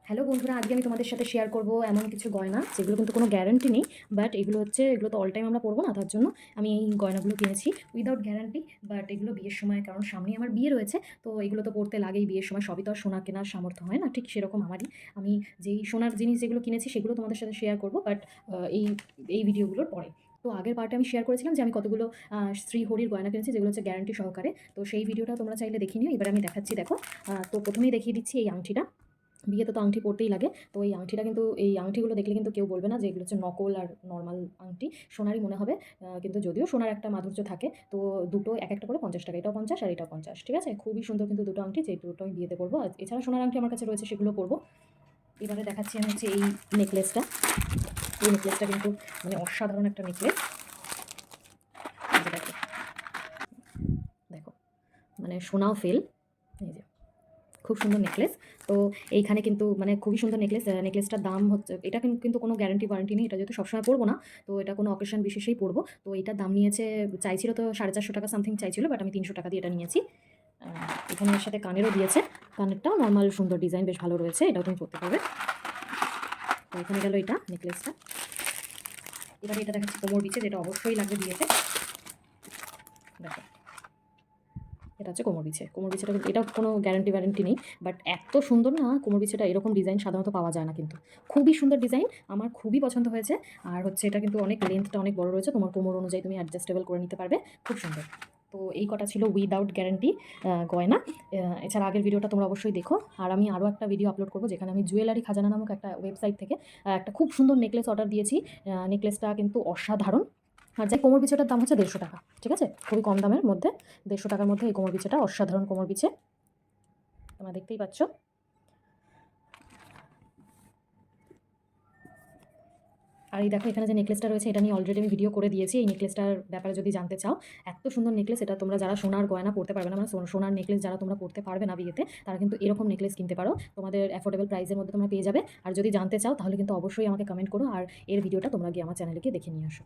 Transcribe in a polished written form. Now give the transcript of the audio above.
Hello বন্ধুরা, আজকে আমি তোমাদের সাথে শেয়ার করব এমন কিছু গয়না যেগুলো কিন্তু কোনো গ্যারান্টি নেই। বাট এগুলো তো অল টাইম আমরা পরবো না, তার জন্য আমি এই গয়নাগুলো কিনেছি উইদাউট গ্যারান্টি। বাট এগুলো বিয়ের সময়, কারণ সামনেই আমার বিয়ে রয়েছে, তো এগুলো তো পরতে লাগেই বিয়ের সময়। সবই তো আর সোনা কেনার সামর্থ্য হয় না, ঠিক সেরকম আমারই। আমি যেই সোনার জিনিস যেগুলো কিনেছি সেগুলো তোমাদের সাথে শেয়ার করব, বাট এই এই ভিডিওগুলোর পরে। তো আগের পার্টে আমি শেয়ার করেছিলাম যে আমি কতগুলো শ্রীহরির গয়না কিনেছি যেগুলো হচ্ছে গ্যারান্টি সহকারে। তো সেই ভিডিওটা তোমরা চাইলে দেখে নিও। এবার আমি দেখাচ্ছি, দেখো। তো প্রথমেই দেখিয়ে দিচ্ছি এই আংটিটা। বিয়েতে তো আংটি পরতেই লাগে। তো এই আংটিটা কিন্তু, এই আংটিগুলো দেখলে কিন্তু কেউ বলবে না যে এগুলো হচ্ছে নকল আর নরমাল আংটি, সোনারই মনে হবে। কিন্তু যদিও সোনার একটা মাধুর্য থাকে। তো দুটো এক একটা করে 50 টাকা, এটাও 50 আর এটাও 50, ঠিক আছে? খুবই সুন্দর কিন্তু দুটো আংটি, যে দুটো আমি বিয়েতে পরবো। আর এছাড়া সোনার আংটি আমার কাছে রয়েছে, সেগুলো পরবো। এবারে দেখাচ্ছি আমি হচ্ছে এই নেকলেসটা। এই নেকলেসটা কিন্তু মানে অসাধারণ একটা নেকলেস। দেখো, দেখো, মানে সোনাও ফেল। এই যে খুব সুন্দর নেকলেস। তো এইখানে কিন্তু মানে খুবই সুন্দর নেকলেস। নেকলেসটার দাম হচ্ছে, এটা কিন্তু কোনো গ্যারান্টি ওয়ারেন্টি নেই, এটা যেহেতু সবসময় পরবো না, তো এটা কোনো অকেশন বিশেষেই পরবো। তো এটার দাম নিয়েছে, চাইছিল তো 450 টাকা সামথিং চাইছিল, বাট আমি 300 টাকা দিয়ে এটা নিয়েছি। এখানে এর সাথে কানেরও দিয়েছে। কানেরটাও নর্মাল সুন্দর ডিজাইন, বেশ ভালো রয়েছে, এটাও তুমি পরতে পারবে। তো এখানে গেল এটা নেকলেসটা। এবারে এটা দেখাচ্ছি কোমর বিছে, যেটা অবশ্যই লাগবে বিয়েতে। দেখো, এটা হচ্ছে কোমর বিছে। কোমর বিছেটা কিন্তু, এটা কোনো গ্যারান্টি ওয়ারেন্টি নেই, বাট এত সুন্দর না কোমর বিছেটা, এরকম ডিজাইন সাধারণত পাওয়া যায় না কিন্তু। খুবই সুন্দর ডিজাইন, আমার খুবই পছন্দ হয়েছে। আর হচ্ছে এটা কিন্তু অনেক লেন্থটা অনেক বড় রয়েছে, তোমার কোমর অনুযায়ী তুমি অ্যাডজাস্টেবল করে নিতে পারবে। খুব সুন্দর। তো এই কটা ছিল উইদাউট গ্যারান্টি গয়না। এছাড়া আগের ভিডিওটা তোমরা অবশ্যই দেখো। আর আমি আরও একটা ভিডিও আপলোড করবো, যেখানে আমি জুয়েলারি খাজানা নামক একটা ওয়েবসাইট থেকে একটা খুব সুন্দর নেকলেস অর্ডার দিয়েছি। নেকলেসটা কিন্তু অসাধারণ। আর যে কোমর বিছেটার দাম হচ্ছে 150 টাকা, ঠিক আছে? খুবই কম দামের মধ্যে, 150 টাকার মধ্যে এই কোমর বিছেটা, অসাধারণ কোমর বিছে, তোমরা দেখতেই পাচ্ছ। আর এই দেখো, এখানে যে নেকলেসটা রয়েছে, এটা নিয়ে অলরেডি আমি ভিডিও করে দিয়েছি। এই নেকলেসটার ব্যাপারে যদি জানতে চাও, এত সুন্দর নেকলেস। এটা তোমরা যারা সোনার গয়না পড়তে পারবে না, মানে সোনার নেকলেস যারা তোমরা পড়তে পারবে না বিয়েতে, তারা কিন্তু এরকম নেকলেস কিনতে পারো। তোমাদের অ্যাফোর্ডেবল প্রাইসের মধ্যে তোমরা পেয়ে যাবে। আর যদি জানতে চাও তাহলে কিন্তু অবশ্যই আমাকে কমেন্ট করো, আর এর ভিডিওটা তোমরা গিয়ে আমার চ্যানেলে গিয়ে দেখে নিয়ে আসো।